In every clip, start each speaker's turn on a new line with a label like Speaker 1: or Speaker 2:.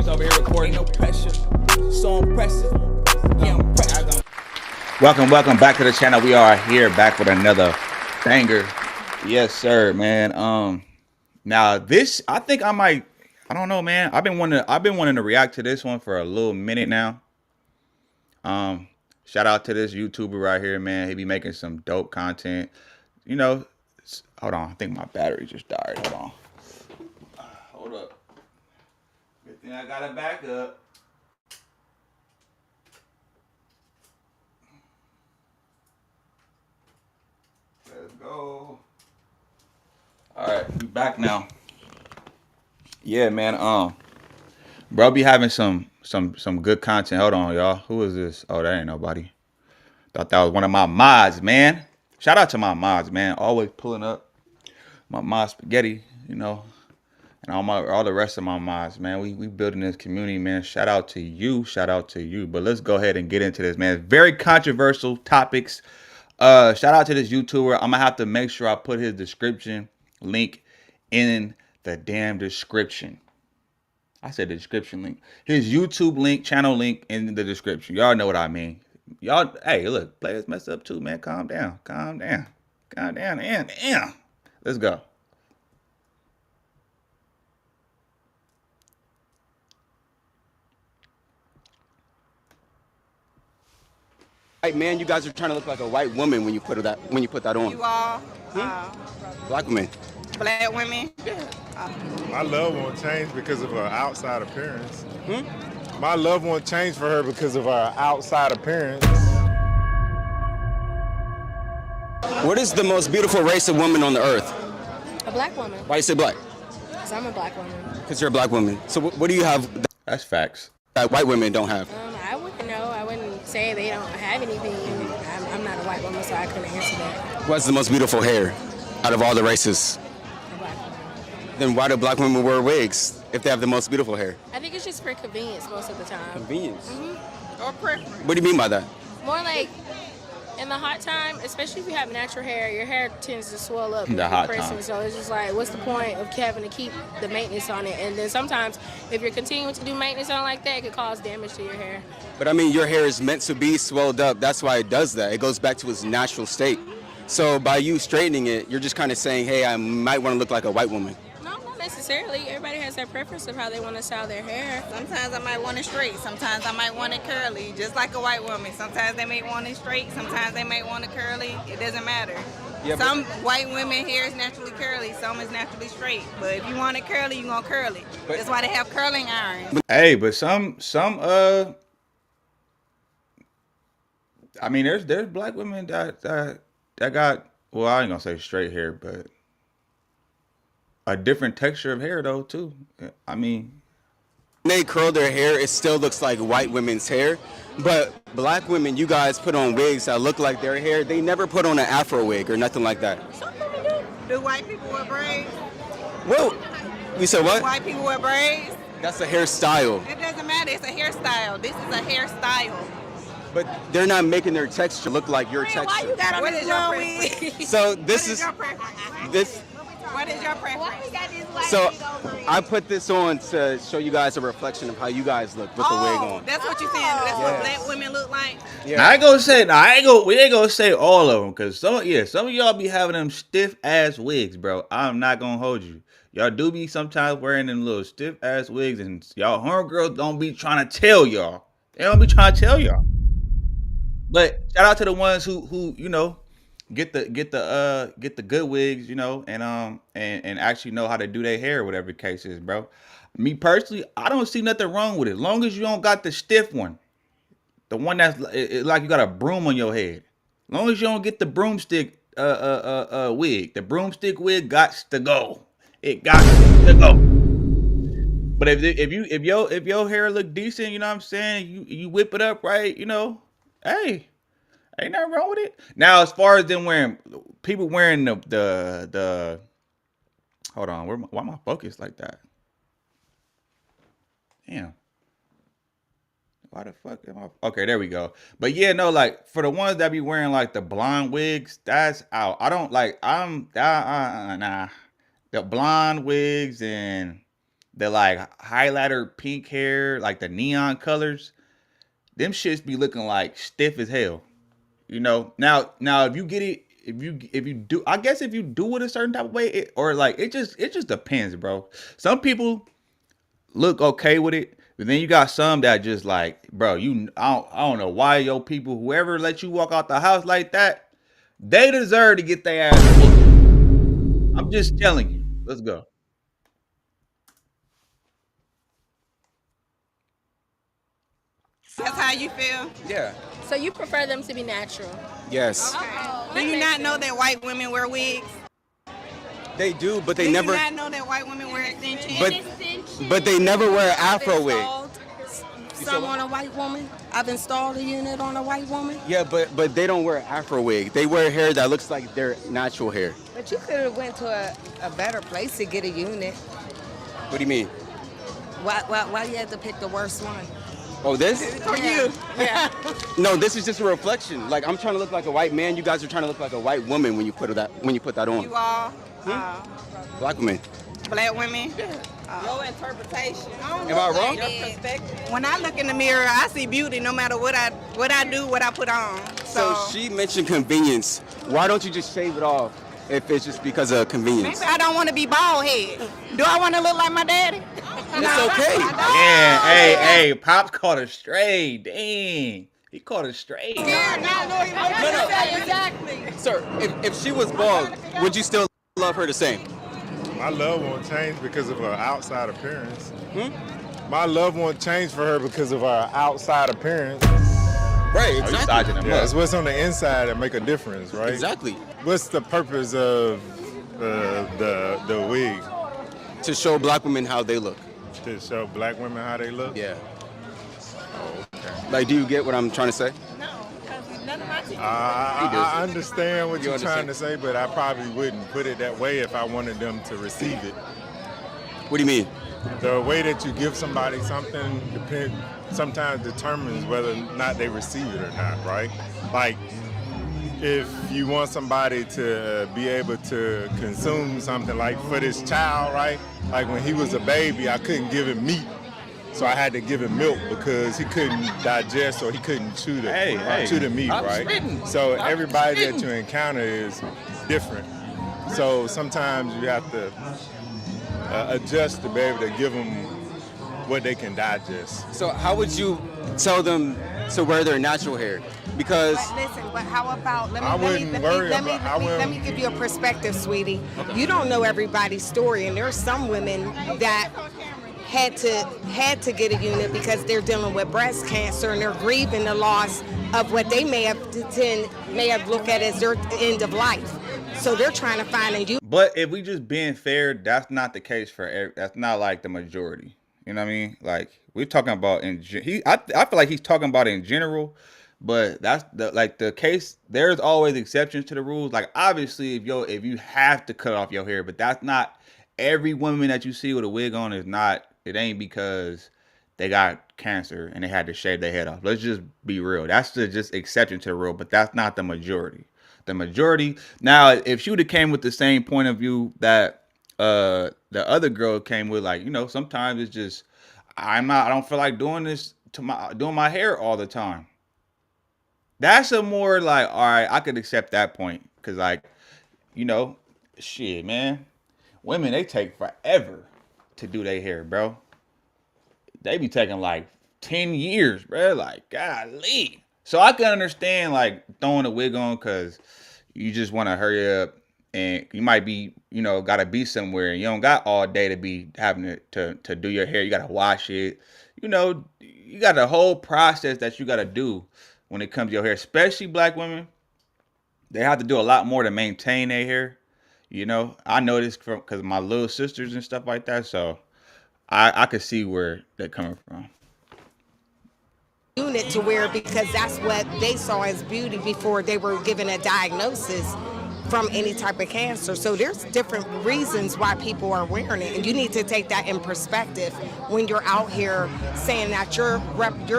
Speaker 1: homies over here recording. No pressure. So impressive. Yeah, I'm pressure.
Speaker 2: Welcome back to the channel. We are here back with another banger. Yes, sir, man. Now this, I think I don't know, man. I've been wanting to react to this one for a little minute now. Shout out to this YouTuber right here, man. He be making some dope content. You know, hold on. I think my battery just died. Hold on. Hold up. Good thing I got it back up. Let's go. All right, we back now. Yeah, man. Bro, be having some good content. Hold on, y'all. Who is this? Oh, that ain't nobody. Thought that was one of my mods, man. Shout out to my mods, man. Always pulling up my mod spaghetti, you know, and all the rest of my mods, man. We building this community, man. Shout out to you. Shout out to you. But let's go ahead and get into this, man. Very controversial topics. Shout out to this YouTuber. I'm gonna have to make sure I put his description link in the damn description. I said the description link. His YouTube link, channel link in the description. Y'all know what I mean. Y'all, hey, look, players mess up too, man. Calm down. Calm down. Calm down. Damn. Let's go.
Speaker 3: White man, you guys are trying to look like a white woman when you put that on.
Speaker 4: You all,
Speaker 3: Black women.
Speaker 4: black women.
Speaker 5: My love won't change because of her outside appearance. My love won't change for her because of her outside appearance.
Speaker 3: What is the most beautiful race of women on the earth?
Speaker 6: A black woman.
Speaker 3: Why you say black?
Speaker 6: Because I'm a black woman.
Speaker 3: Because you're a black woman. So what do you have
Speaker 2: That's facts.
Speaker 3: that white women don't have?
Speaker 6: I wouldn't know. I wouldn't say they don't have anything. I'm not a white woman, so I couldn't answer that.
Speaker 3: What's the most beautiful hair out of all the races?
Speaker 6: A black woman.
Speaker 3: Then why do black women wear wigs if they have the most beautiful hair?
Speaker 6: I think it's just for convenience most of the time.
Speaker 3: Convenience.
Speaker 4: Or preference.
Speaker 3: What do you mean by that?
Speaker 6: More like in the hot time, especially if you have natural hair, your hair tends to swell up.
Speaker 2: The hot time.
Speaker 6: So it's just like, what's the point of having to keep the maintenance on it? And then sometimes, if you're continuing to do maintenance on it like that, it could cause damage to your hair.
Speaker 3: But I mean, your hair is meant to be swelled up. That's why it does that. It goes back to its natural state. So by you straightening it, you're just kind of saying, hey, I might want to look like a white woman.
Speaker 6: No, not necessarily. Everybody has their preference of how they want to style their hair.
Speaker 4: Sometimes I might want it straight. Sometimes I might want it curly, just like a white woman. Sometimes they may want it straight. Sometimes they may want it curly. It doesn't matter.
Speaker 3: Yeah,
Speaker 4: Some white women hair is naturally curly. Some is naturally straight. But if you want it curly, you're gonna curl it.
Speaker 3: But-
Speaker 4: That's why they have curling irons.
Speaker 2: Hey, but I mean, there's black women that got, well, I ain't gonna say straight hair, but a different texture of hair though too. I mean,
Speaker 3: When they curl their hair, it still looks like white women's hair. But black women, you guys put on wigs that look like their hair. They never put on an afro wig or nothing like that.
Speaker 4: Some women do. Do white people wear braids?
Speaker 3: Whoa, you said what?
Speaker 4: White people wear braids?
Speaker 3: That's a hairstyle.
Speaker 4: It doesn't matter. It's a hairstyle. This is a hairstyle.
Speaker 3: But they're not making their texture look like your
Speaker 4: Man, why
Speaker 3: texture.
Speaker 4: you got on What this is your long preference? wig?
Speaker 3: So
Speaker 4: What
Speaker 3: this
Speaker 4: is
Speaker 3: is
Speaker 4: your preference?
Speaker 3: this.
Speaker 4: What is your preference?
Speaker 3: So I put this on to show you guys a reflection of how you guys look with the wig on.
Speaker 4: That's what you're saying. That's what black women look like.
Speaker 2: I ain't gonna say, we ain't gonna say all of them, because some of y'all be having them stiff ass wigs, bro. I'm not gonna hold you. Y'all do be sometimes wearing them little stiff ass wigs, and y'all homegirls don't be trying to tell y'all. They don't be trying to tell y'all. But shout out to the ones who you know get the good wigs, you know, and actually know how to do their hair, whatever the case is, bro. Me personally, I don't see nothing wrong with it, long as you don't got the stiff one, the one that's like you got a broom on your head. Long as you don't get the broomstick wig, the broomstick wig got to go. It got to go. But if your hair look decent, you know what I'm saying, you whip it up right, you know, hey, ain't nothing wrong with it. Now, as far as them people wearing the hold on, why am I focused like that? Damn. Why the fuck am I? Okay, there we go. But yeah, no, like for the ones that be wearing like the blonde wigs, that's out. I don't like. Nah. The blonde wigs and the like highlighter pink hair, like the neon colors, them shits be looking like stiff as hell. You know. Now if you get it, if you do, I guess if you do it a certain type of way, or like it just depends, bro. Some people look okay with it, but then you got some that just like, bro, I don't know why your people, whoever let you walk out the house like that, they deserve to get their ass whooped. I'm just telling you. Let's go.
Speaker 4: That's how you feel?
Speaker 3: Yeah.
Speaker 6: So you prefer them to be natural?
Speaker 3: Yes.
Speaker 4: Do you not know that white women wear wigs?
Speaker 3: They do, but they
Speaker 4: Do
Speaker 3: never.
Speaker 4: you not know that white women wear extensions?
Speaker 3: But they never wear an Afro wig.
Speaker 7: Some on a white woman. I've installed a unit on a white woman.
Speaker 3: Yeah, but they don't wear an Afro wig. They wear hair that looks like their natural hair.
Speaker 7: But you could have went to a better place to get a unit.
Speaker 3: What do you mean?
Speaker 7: Why you had to pick the worst one?
Speaker 3: Oh, this?
Speaker 4: For you.
Speaker 7: Yeah.
Speaker 3: No, this is just a reflection. Like I'm trying to look like a white man. You guys are trying to look like a white woman when you put that on.
Speaker 4: You all,
Speaker 3: Black women.
Speaker 4: black women. Your interpretation.
Speaker 3: Am I wrong?
Speaker 4: Your perspective. When I look in the mirror, I see beauty no matter what I do, what I put on.
Speaker 3: So she mentioned convenience. Why don't you just shave it off if it's just because of convenience?
Speaker 4: maybe I don't want to be bald head. Do I want to look like my daddy?
Speaker 3: It's okay.
Speaker 2: Yeah, hey, Pops caught a stray. Dang. He caught a stray.
Speaker 4: Exactly.
Speaker 3: Sir, if she was bald, would you still love her the same?
Speaker 5: My love won't change because of her outside appearance. My love won't change for her because of her outside appearance.
Speaker 3: Right,
Speaker 2: Oh, you sizing him
Speaker 5: Yeah,
Speaker 2: up.
Speaker 5: it's what's on the inside that make a difference, right?
Speaker 3: Exactly.
Speaker 5: What's the purpose of the wig?
Speaker 3: To show black women how they look.
Speaker 5: To show black women how they look?
Speaker 3: Yeah. Like, do you get what I'm trying to say?
Speaker 4: No, because none of my teachers.
Speaker 5: I understand what
Speaker 3: You
Speaker 5: you're trying
Speaker 3: understand?
Speaker 5: to say, but I probably wouldn't put it that way if I wanted them to receive it.
Speaker 3: What do you mean?
Speaker 5: The way that you give somebody something sometimes determines whether or not they receive it or not, right? Like, if you want somebody to be able to consume something, like for this child, right? Like when he was a baby, I couldn't give him meat, so I had to give him milk because he couldn't digest or he couldn't chew the meat, right? So everybody that you encounter is different. So sometimes you have to adjust to be able to give them what they can digest.
Speaker 3: So how would you tell them to wear their natural hair? Because
Speaker 7: But listen, but how about
Speaker 5: I wouldn't worry about- I
Speaker 7: let
Speaker 5: wouldn't-
Speaker 7: me give you a perspective, sweetie. You don't know everybody's story, and there's some women that had to get a unit because they're dealing with breast cancer and they're grieving the loss of what they may have looked at as their end of life. So they're trying to find a unit.
Speaker 2: But if we just being fair, that's not the case for that's not like the majority. You know what I mean? Like we're talking about I feel like he's talking about in general, but that's the case. There's always exceptions to the rules. Like obviously if you have to cut off your hair, but that's not every woman that you see with a wig on is not, it ain't because they got cancer and they had to shave their head off. Let's just be real. That's just exception to the rule, but that's not the majority. The majority. Now, if she would have came with the same point of view that the other girl came with, like, you know, sometimes it's just I don't feel like doing my hair all the time. That's a more like, all right, I could accept that point because, like, you know, shit, man, women, they take forever to do their hair, bro. They be taking like 10 years, bro. Like, golly. So I can understand like throwing a wig on because you just want to hurry up and you might be, you know, got to be somewhere and you don't got all day to be having to do your hair. You got to wash it. You know, you got a whole process that you got to do when it comes to your hair, especially black women. They have to do a lot more to maintain their hair. You know, I know this because of my little sisters and stuff like that. So I could see where they're coming from.
Speaker 7: Unit to wear because that's what they saw as beauty before they were given a diagnosis from any type of cancer. So there's different reasons why people are wearing it, and you need to take that in perspective when you're out here saying that you're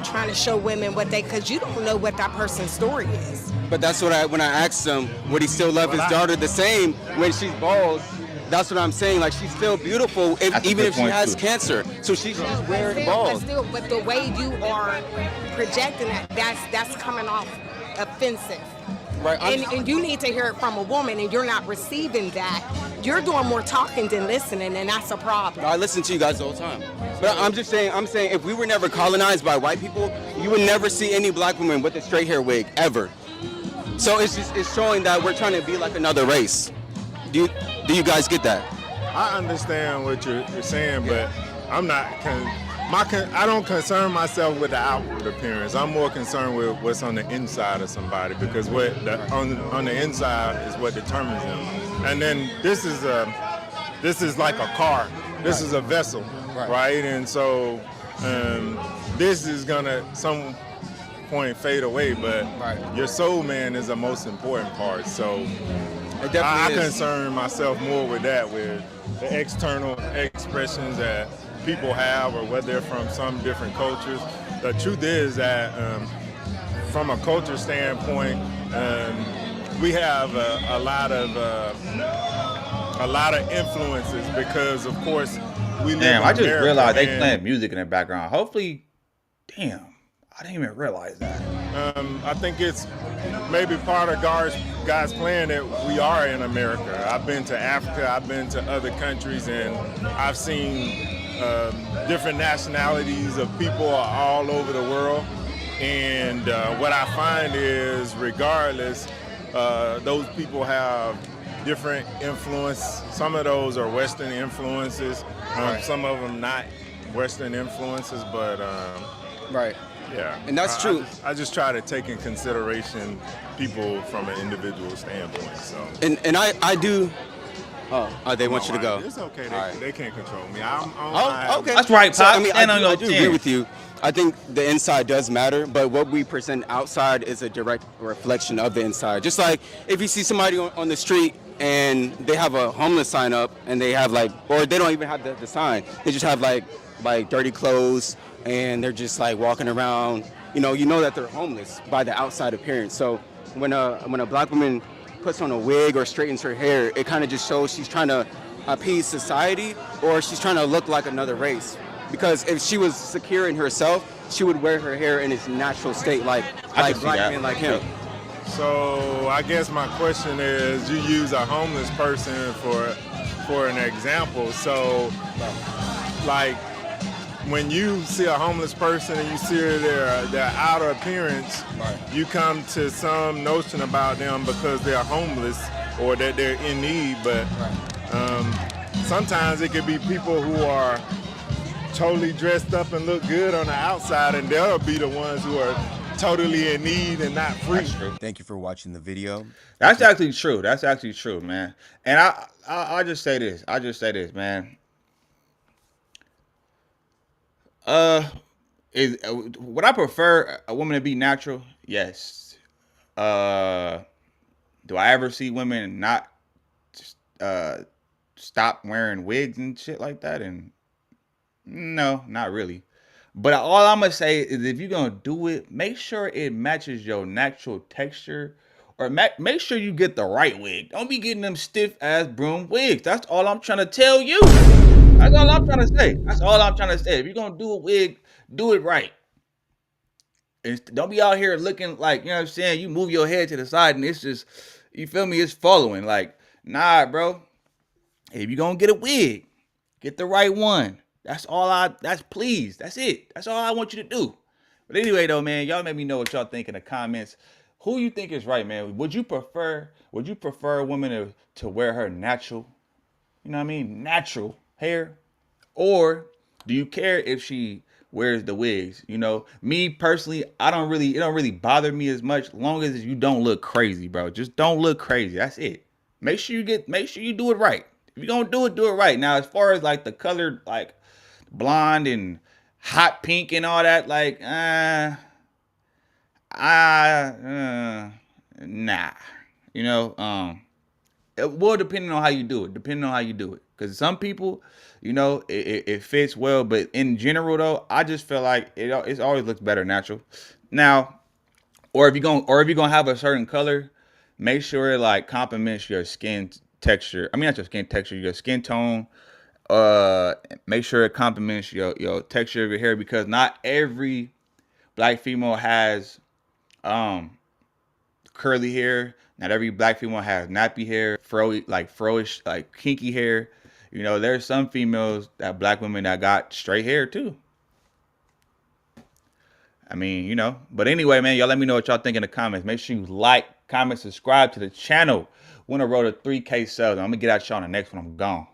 Speaker 7: trying to show women because you don't know what that person's story is.
Speaker 3: But that's what when I asked him, would he still love his daughter the same when she's bald? That's what I'm saying. Like, she's still beautiful,
Speaker 2: That's a
Speaker 3: even
Speaker 2: good
Speaker 3: if she
Speaker 2: point,
Speaker 3: has
Speaker 2: too.
Speaker 3: cancer. So she should just wear it
Speaker 7: But
Speaker 3: bald.
Speaker 7: still, but the way you are projecting it, that's coming off offensive.
Speaker 3: Right.
Speaker 7: And you need to hear it from a woman, and you're not receiving that. You're doing more talking than listening, and that's a problem.
Speaker 3: I listen to you guys all the time. But I'm saying if we were never colonized by white people, you would never see any black woman with a straight hair wig ever. So it's showing that we're trying to be like another race. Do you guys get that?
Speaker 5: I understand what you're saying, but I'm not. I don't concern myself with the outward appearance. I'm more concerned with what's on the inside of somebody, because on the inside is what determines them. And then this is like a car. This is a vessel, right? And so this is gonna some point fade away, but your soul man is the most important part. So I concern myself more with that, with the external expressions that people have, or whether they're from some different cultures. The truth is that from a culture standpoint, we have a lot of influences, because of course we live
Speaker 2: Damn,
Speaker 5: in
Speaker 2: I just
Speaker 5: America,
Speaker 2: realized they
Speaker 5: and
Speaker 2: playing music in the background. Hopefully, damn, I didn't even realize that.
Speaker 5: I think it's maybe part of God's plan that we are in America. I've been to Africa, I've been to other countries, and I've seen different nationalities of people all over the world. And what I find is, regardless, those people have different influence. Some of those are Western influences, some of them not Western influences, but
Speaker 3: Right.
Speaker 5: yeah.
Speaker 3: And that's true.
Speaker 5: I just try to take in consideration people from an individual standpoint. So.
Speaker 3: And I do. Oh, they want you to go.
Speaker 5: It's okay.
Speaker 3: All right.
Speaker 5: They can't control me.
Speaker 3: Okay.
Speaker 2: That's right,
Speaker 3: So,
Speaker 2: Pop.
Speaker 3: I mean,
Speaker 2: Stand on
Speaker 3: I
Speaker 2: your
Speaker 3: do agree
Speaker 2: 10.
Speaker 3: with you. I think the inside does matter, but what we present outside is a direct reflection of the inside. Just like if you see somebody on the street and they have a homeless sign up, and they have or they don't even have the sign. They just have like dirty clothes, and they're just like walking around. You know that they're homeless by the outside appearance. So when a black woman puts on a wig or straightens her hair, it kind of just shows she's trying to appease society, or she's trying to look like another race. Because if she was secure in herself, she would wear her hair in its natural state, like
Speaker 2: can see
Speaker 3: black
Speaker 2: that.
Speaker 3: men like him.
Speaker 5: So I guess my question is, you use a homeless person for an example. So, like, when you see a homeless person and you see their outer appearance, you come to some notion about them because they're homeless or that they're in need. But sometimes it could be people who are totally dressed up and look good on the outside, and they'll be the ones who are totally in need and not free.
Speaker 2: That's true.
Speaker 8: Thank you for watching the video.
Speaker 2: That's actually true. That's actually true, man. And I just say this. Man. Would I prefer a woman to be natural? Yes. Do I ever see women not stop wearing wigs and shit like that? And no, not really. But all I'm gonna say is, if you're gonna do it, make sure it matches your natural texture, or make sure you get the right wig. Don't be getting them stiff ass broom wigs. That's all I'm trying to tell you. That's all I'm trying to say. If you're gonna do a wig, do it right. And don't be out here looking like, you know what I'm saying, you move your head to the side and it's just, you feel me, it's following. Like, nah, bro. If you're gonna get a wig, get the right one. That's it. That's all I want you to do. But anyway, though, man, y'all let me know what y'all think in the comments. Who you think is right, man? Would you prefer a woman to wear her natural, you know what I mean, natural hair? Or do you care if she wears the wigs? You know, me personally, it don't really bother me as much, long as you don't look crazy, bro. Just don't look crazy. That's it. Make sure you do it right. If you're gonna do it right. Now, as far as like the color, like blonde and hot pink and all that, like nah. You know, it will depending on how you do it. Because some people, you know, it fits well, but in general though, I just feel like it always looks better natural. Now, or if you're gonna have a certain color, make sure it like complements your skin texture. I mean, not your skin texture, your skin tone. Make sure it complements your texture of your hair, because not every black female has curly hair. Not every black female has nappy hair, froish, like kinky hair. You know, there's some females, that black women, that got straight hair too. I mean, you know. But anyway, man, y'all let me know what y'all think in the comments. Make sure you like, comment, subscribe to the channel. Wanna roll to 3K subs. I'm gonna get at y'all in the next one. I'm gone.